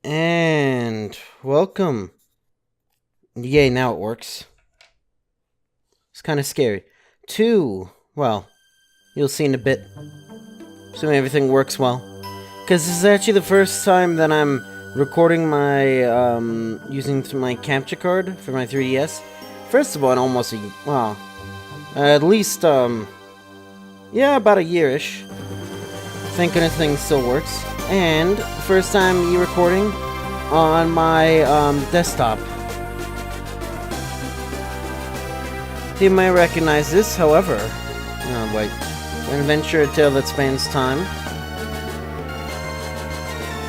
And welcome. Yay, now it works. It's kind of scary. Well, you'll see in a bit. Assuming everything works well. Because this is actually the first time that I'm recording my, using my capture card for my 3DS. First of all, in almost at least, yeah, about a year-ish. Thank goodness thing still works. And first time recording on my desktop. You may recognize this, however. Oh, wait. An adventure, a tale that spans time.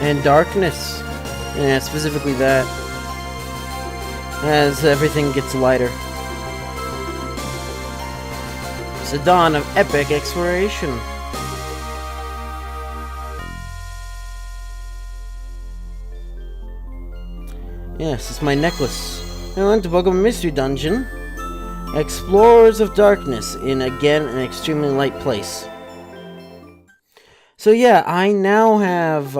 And darkness. Yeah, specifically that. As everything gets lighter. It's the dawn of epic exploration. Yes, it's my necklace. I went to Pokémon Mystery Dungeon. Explorers of Darkness in, again, an extremely light place. So yeah, I now have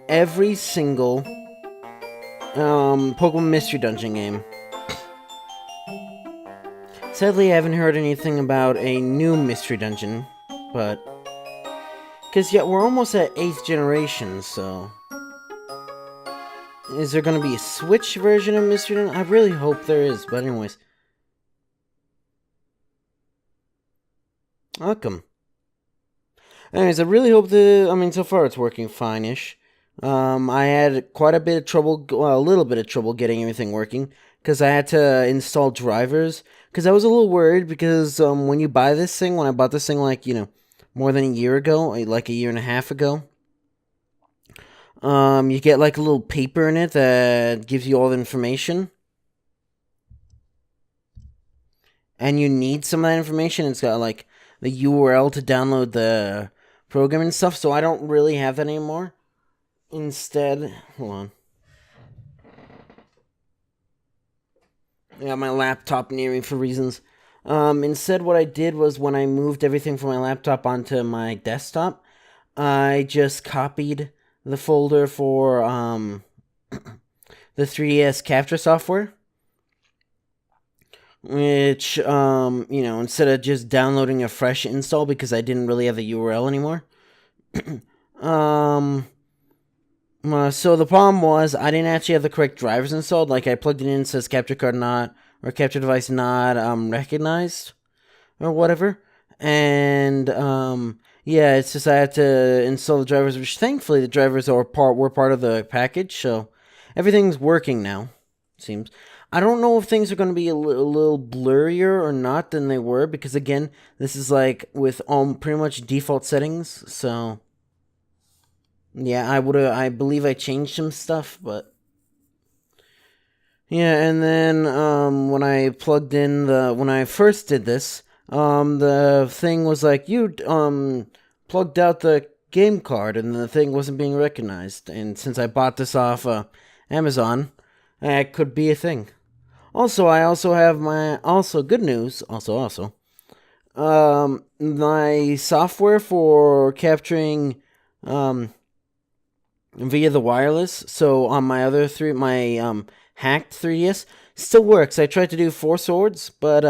every single Pokémon Mystery Dungeon game. Sadly, I haven't heard anything about a new Mystery Dungeon, but... Because, yeah, we're almost at 8th generation, so... Is there going to be a Switch version of Mystery Dungeon? I really hope there is, but anyways. Welcome. Anyways, I really hope so far it's working fine-ish. I had quite a bit of trouble, well, a little bit of trouble getting everything working, because I had to install drivers, because I was a little worried, because, when you buy this thing, when I bought this thing, like, more than a year ago, like a year and a half ago, you get, like, a little paper in it that gives you all the information. And you need some of that information. It's got, like, the URL to download the program and stuff, so I don't really have that anymore. Instead, hold on. I got my laptop near me for reasons. Instead, what I did was when I moved everything from my laptop onto my desktop, I just copied the folder for the 3DS capture software, which instead of just downloading a fresh install because I didn't really have the URL anymore. So the problem was I didn't actually have the correct drivers installed. Like, I plugged it in, it says capture card not, or capture device not recognized, or whatever. And yeah, it's just I had to install the drivers, which thankfully the drivers were part of the package, so everything's working now, it seems. I don't know if things are going to be a little blurrier or not than they were, because again, this is like with pretty much default settings, so yeah, I believe I changed some stuff, but yeah, and then when I plugged in when I first did this, the thing was like, you plugged out the game card, and the thing wasn't being recognized. And since I bought this off Amazon, it could be a thing. Also, I also have good news, my software for capturing, via the wireless, so on my other hacked 3DS, still works. I tried to do Four Swords, but,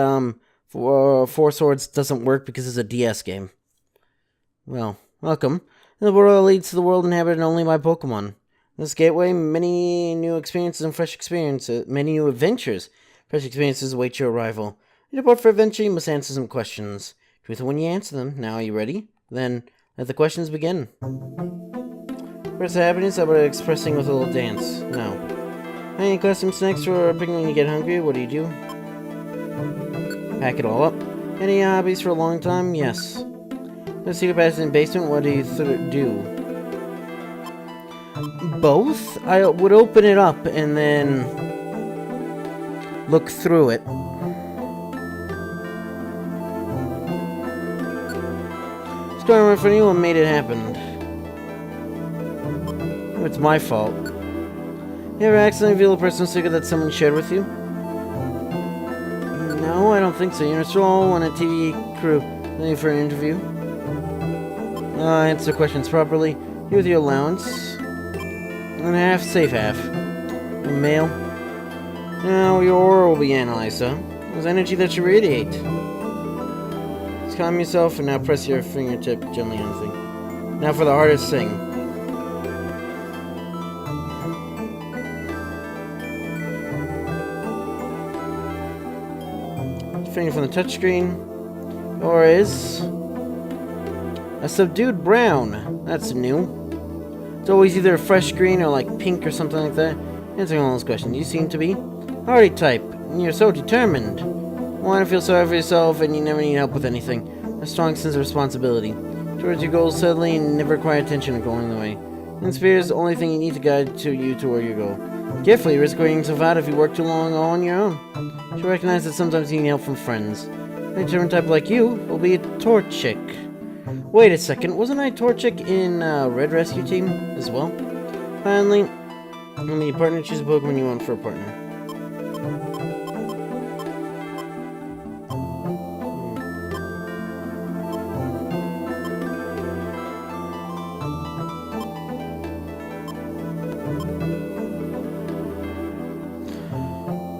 Four Swords doesn't work because it's a DS game. Well, welcome. The world leads to the world inhabited only by Pokémon. This gateway, many new experiences and many new adventures. Fresh experiences await your arrival. You depart for adventure, you must answer some questions. Truth when you answer them. Now, are you ready? Then, let the questions begin. Express happiness, how about expressing with a little dance? No. Any custom snacks for picking when you get hungry? What do you do? Pack it all up. Any hobbies for a long time? Yes. The secret passage in the basement, what do you do? Both? I would open it up and then look through it. Story in front of you, what made it happen? It's my fault. You ever accidentally reveal a personal secret that someone shared with you? No, I don't think so. You're a role on a TV crew. Looking for an interview? Answer questions properly. You with your allowance. And half, safe half. A male. Now your aura will be analyzed, huh? There's energy that you radiate. Just calm yourself and now press your fingertip gently on the thing. Now for the hardest thing. Finger from the touchscreen. Aura is a subdued brown. That's new. It's always either a fresh green or like pink or something like that. Answering all those questions. You seem to be hardy type, and you're so determined. You want to feel sorry for yourself, and you never need help with anything. A strong sense of responsibility towards your goals steadily, and never require attention going the way. And fear is the only thing you need to guide you to where you go. Carefully, risk wearing yourself out if you work too long on your own. You should recognize that sometimes you need help from friends. A determined type like you will be a Torchic. Wait a second, wasn't I Torchic in Red Rescue Team as well? Finally, when your partner, choose a Pokemon you want for a partner.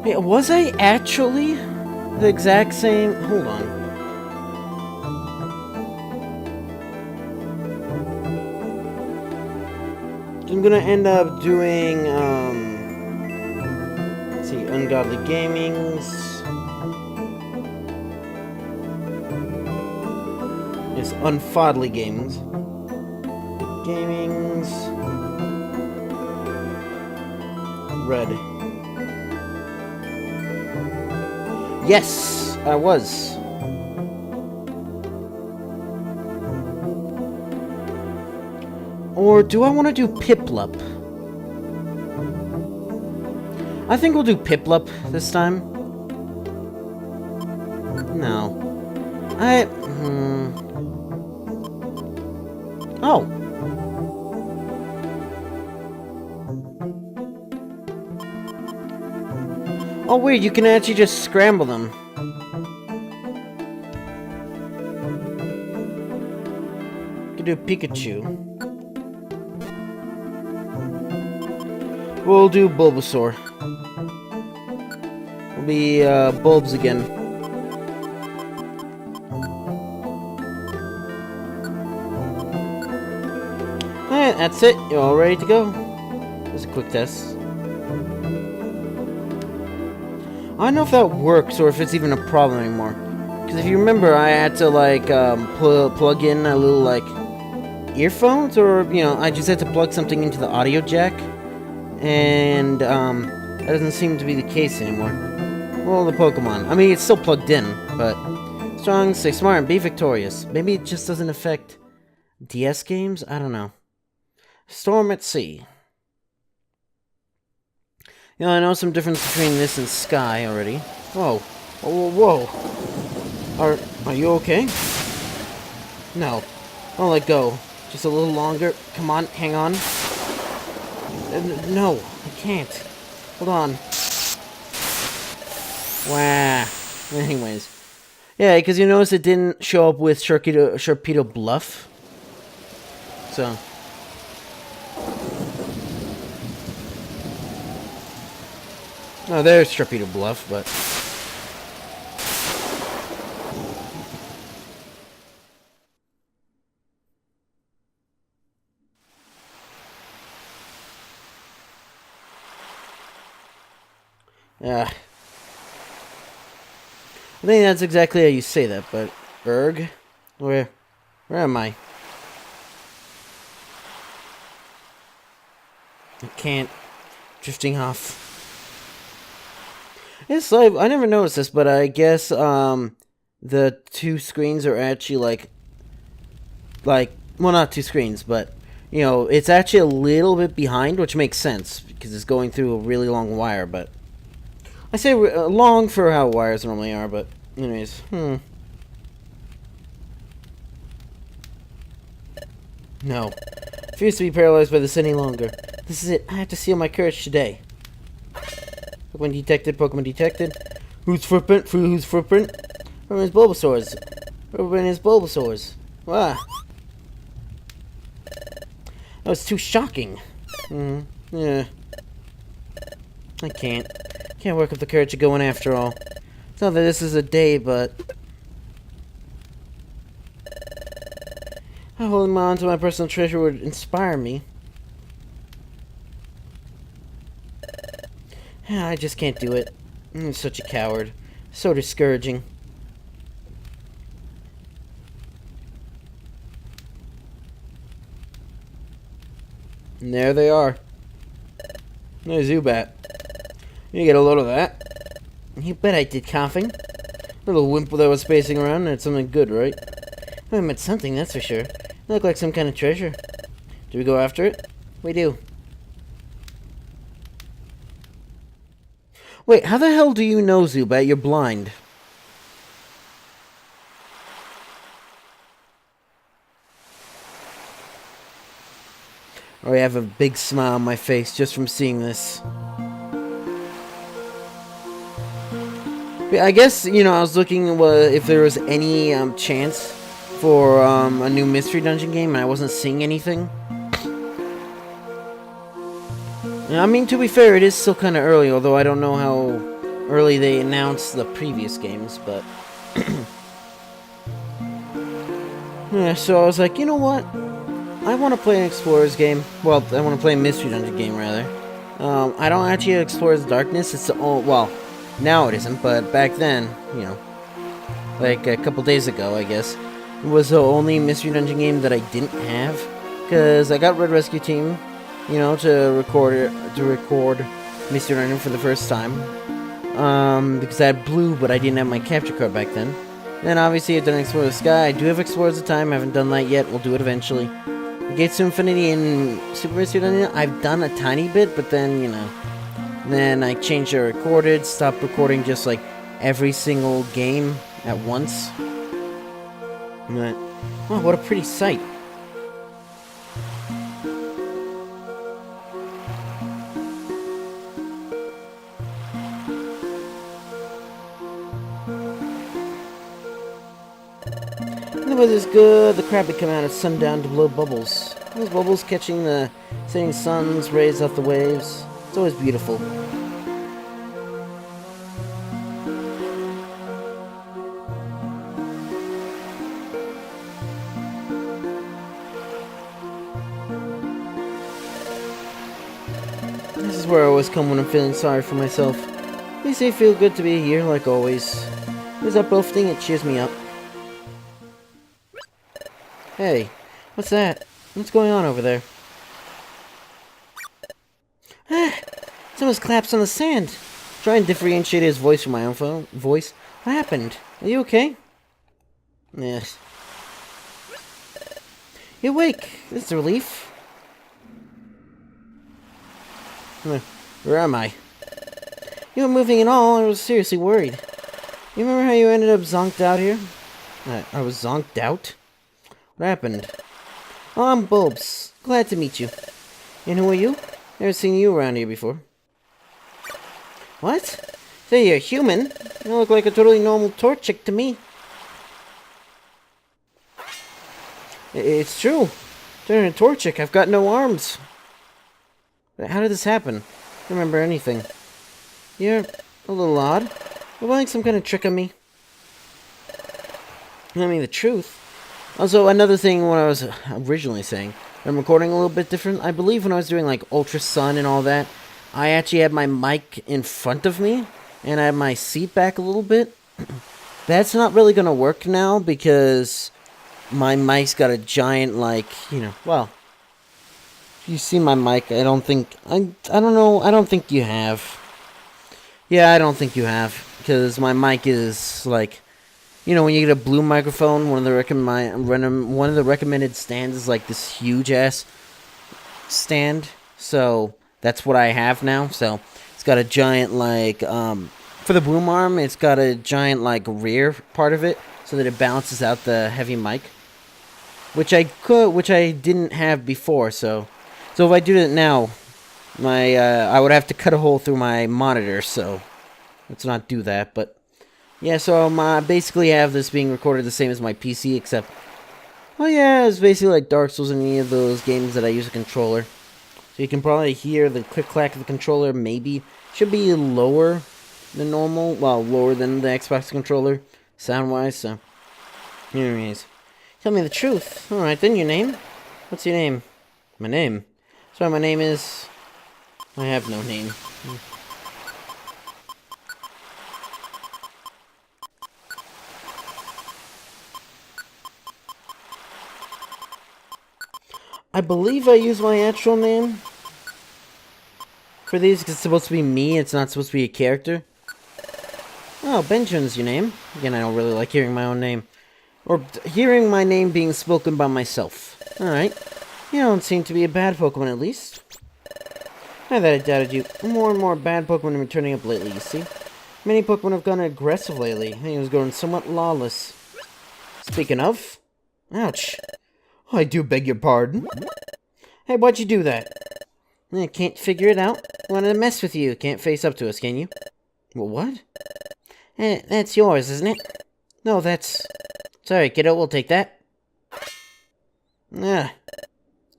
Yeah, was I actually the exact same? Hold on. I'm gonna end up doing, let's see, Ungodly Gamings. Yes, Unfodly Gamings. Gamings. Red. Yes, I was. Or do I want to do Piplup? I think we'll do Piplup this time. No. Oh. Oh, weird, you can actually just scramble them. You can do Pikachu. We'll do Bulbasaur. We'll be, Bulbs again. Alright, that's it. You're all ready to go. Just a quick test. I don't know if that works or if it's even a problem anymore. Because if you remember, I had to, like, plug in a little, like, earphones, or, you know, I just had to plug something into the audio jack. And, that doesn't seem to be the case anymore. Well, the Pokemon. I mean, it's still plugged in, but... Strong, stay smart, and be victorious. Maybe it just doesn't affect DS games? I don't know. Storm at Sea. You know, I know some difference between this and Sky already. Whoa. Whoa, whoa. Are you okay? No. Don't let go. Just a little longer. Come on, hang on. No, I can't. Hold on. Wow. Anyways. Yeah, because you notice it didn't show up with Sharpedo Bluff. So... Oh, there's Sharpedo Bluff, but... Yeah. I think that's exactly how you say that, but... Erg? Where am I? I can't. Drifting off. Yes, I never noticed this, but I guess, the two screens are actually, well, not two screens, but, you know, it's actually a little bit behind, which makes sense, because it's going through a really long wire, but, I say long for how wires normally are, but, anyways, No. Refuse to be paralyzed by this any longer. This is it. I have to seal my courage today. Pokemon detected. Pokemon detected. Whose footprint? Whose footprint? From his Bulbasaur's. From his Bulbasaur's. Wow. That was too shocking. Yeah. I can't. Can't work up the courage to go in after all. It's not that this is a day, but... holding on to my personal treasure would inspire me. I just can't do it. I'm such a coward. So discouraging. And there they are. No Zubat. You get a load of that. You bet I did, coughing. Little wimple that was spacing around, that's something good, right? I meant something, that's for sure. Look like some kind of treasure. Do we go after it? We do. Wait, how the hell do you know, Zubat? You're blind. Or I have a big smile on my face just from seeing this. I guess, you know, I was looking if there was any chance for a new Mystery Dungeon game, and I wasn't seeing anything. I mean, to be fair, it is still kind of early, although I don't know how early they announced the previous games, but... yeah, so I was like, you know what? I want to play an Explorer's game. Well, I want to play a Mystery Dungeon game, rather. I don't actually Explorer's Darkness. It's the only... well, now it isn't, but back then, you know, like a couple days ago, I guess, it was the only Mystery Dungeon game that I didn't have, because I got Red Rescue Team, you know, to record Mystery Dungeon for the first time, because I had Blue, but I didn't have my capture card back then. Then obviously I've done Explore the Sky. I do have Explorers of Time. I haven't done that yet. We'll do it eventually. Gates to Infinity and Super Mystery Dungeon, I've done a tiny bit, but then, you know, then I changed the recorded, stopped recording just like every single game at once. But, oh, what a pretty sight. The weather's good. The crab would come out at sundown to blow bubbles. Those bubbles catching the setting sun's rays off the waves. It's always beautiful. This is where I always come when I'm feeling sorry for myself. They say feel good to be here, like always. There's uplifting, it cheers me up. Hey, what's that? What's going on over there? Ah, someone's collapsed on the sand. Try and differentiate his voice from my own voice. What happened? Are you okay? Yes. You're awake. This is a relief. Where am I? You weren't moving at all. I was seriously worried. You remember how you ended up zonked out here? I was zonked out? What happened? Oh, I'm Bulbs. Glad to meet you. And who are you? Never seen you around here before. What? Say you're human? You look like a totally normal Torchic to me. It's true. Turning a Torchic, I've got no arms. How did this happen? I don't remember anything. You're a little odd. You're playing some kind of trick on me. I mean the truth. Also, another thing what I was originally saying, I'm recording a little bit different. I believe when I was doing like Ultra Sun and all that, I actually had my mic in front of me, and I had my seat back a little bit. That's not really going to work now, because my mic's got a giant, like, you know, well, if you see my mic, I don't think, I don't know, I don't think you have. Yeah, I don't think you have, because my mic is, like, you know, when you get a blue microphone, one of the recommended stands is like this huge ass stand. So that's what I have now. So it's got a giant like for the boom arm, it's got a giant like rear part of it so that it balances out the heavy mic, which I didn't have before. So if I do it now, I would have to cut a hole through my monitor. So let's not do that. But yeah, so I basically have this being recorded the same as my PC, except, oh yeah, it's basically like Dark Souls and any of those games that I use a controller. So you can probably hear the click-clack of the controller, maybe. Should be lower than normal. Well, lower than the Xbox controller, sound-wise, so. Anyways. Tell me the truth. Alright, then your name? What's your name? My name? Sorry, my name is... I have no name. I believe I use my actual name for these because it's supposed to be me. It's not supposed to be a character. Oh, Benjamin's your name. Again, I don't really like hearing my own name. Or hearing my name being spoken by myself. Alright. You don't seem to be a bad Pokemon, at least. Not that I doubted you. More and more bad Pokemon have been turning up lately, you see. Many Pokemon have gone aggressive lately. He was going somewhat lawless. Speaking of... Ouch. I do beg your pardon. Hey, why'd you do that? I can't figure it out. Wanted to mess with you. Can't face up to us, can you? Well, what? That's yours, isn't it? No, that's... Sorry, kiddo, we'll take that. Ah.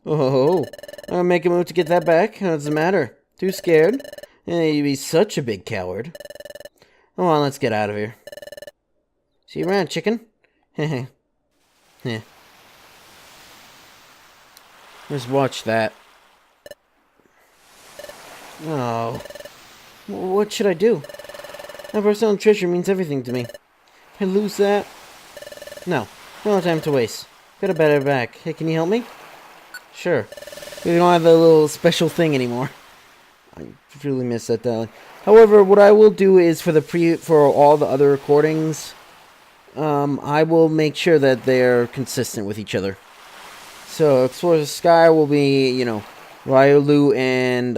Oh, I'll make a move to get that back. What's the matter? Too scared? You'd be such a big coward. Come on, let's get out of here. See you around, chicken. Heh. Just watch that. Oh. What should I do? That personal treasure means everything to me. If I lose that... No time to waste. Got a better back. Hey, can you help me? Sure. We don't have the little special thing anymore. I really miss that dialogue. However, what I will do is for all the other recordings, I will make sure that they're consistent with each other. So, Explore the Sky will be, you know, Ryolu and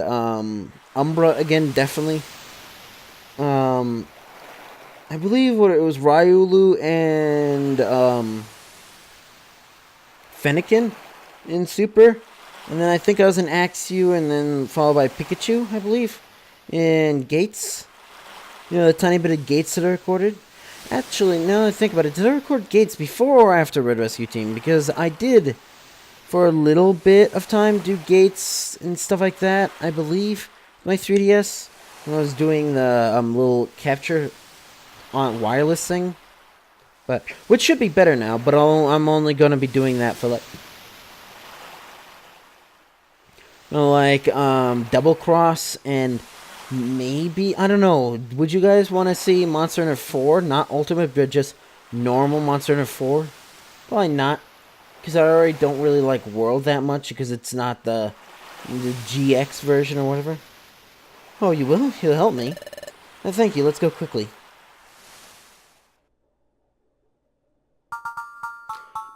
Umbra again, definitely. I believe it was Ryolu and Fennekin in Super. And then I think I was in Axew and then followed by Pikachu, I believe. And Gates. You know, the tiny bit of Gates that I recorded. Actually, now that I think about it, did I record Gates before or after Red Rescue Team? Because I did, for a little bit of time, do Gates and stuff like that, I believe. My 3DS. When I was doing the little capture on wireless thing. But, which should be better now, but I'm only going to be doing that for like Double Cross and maybe, I don't know, would you guys want to see Monster Hunter 4? Not Ultimate, but just normal Monster Hunter 4? Probably not, because I already don't really like World that much, because it's not the GX version or whatever. Oh, you will? You'll help me? Oh, thank you, let's go quickly.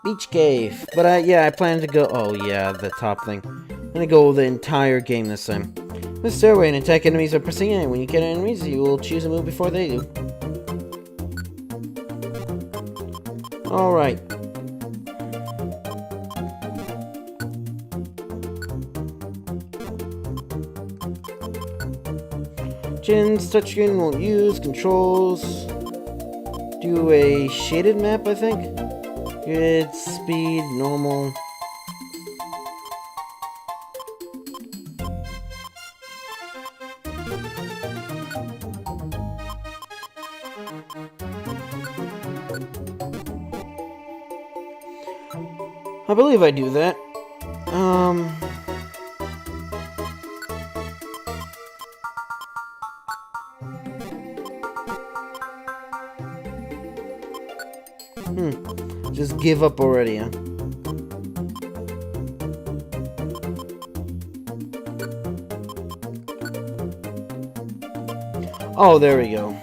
Beach Cave. But, yeah, I plan to go... Oh, yeah, the top thing. I'm gonna go the entire game this time. This stairway and attack enemies by pressing A. When you get enemies, you will choose a move before they do. Alright. Jin's touchscreen won't use. Controls. Do a shaded map, I think. Good, speed, normal. I believe I do that. Just give up already, huh? Oh, there we go.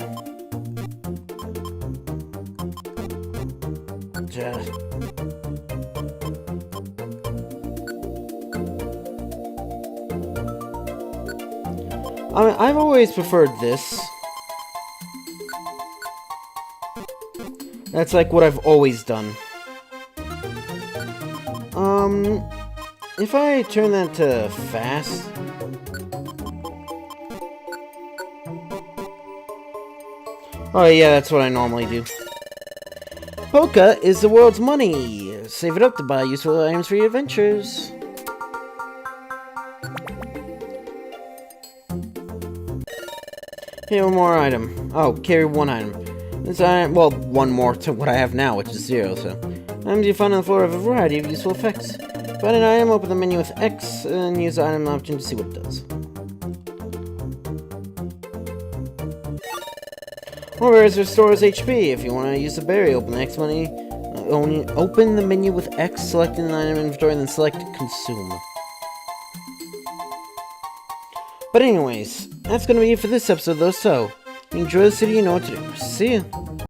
I've always preferred this. That's like what I've always done. If I turn that to fast... Oh yeah, that's what I normally do. Poké is the world's money. Save it up to buy useful items for your adventures. Here, one more item. Oh, carry one item. This item, well, one more to what I have now, which is 0, so. Items you find on the floor have a variety of useful effects. Find an item, open the menu with X, and use the item option to see what it does. More berries restores HP. If you want to use the berry, open the X menu. Open the menu with X, selecting the item inventory, and then select Consume. But anyways, that's gonna be it for this episode though, so enjoy the city, you know what to do. See ya!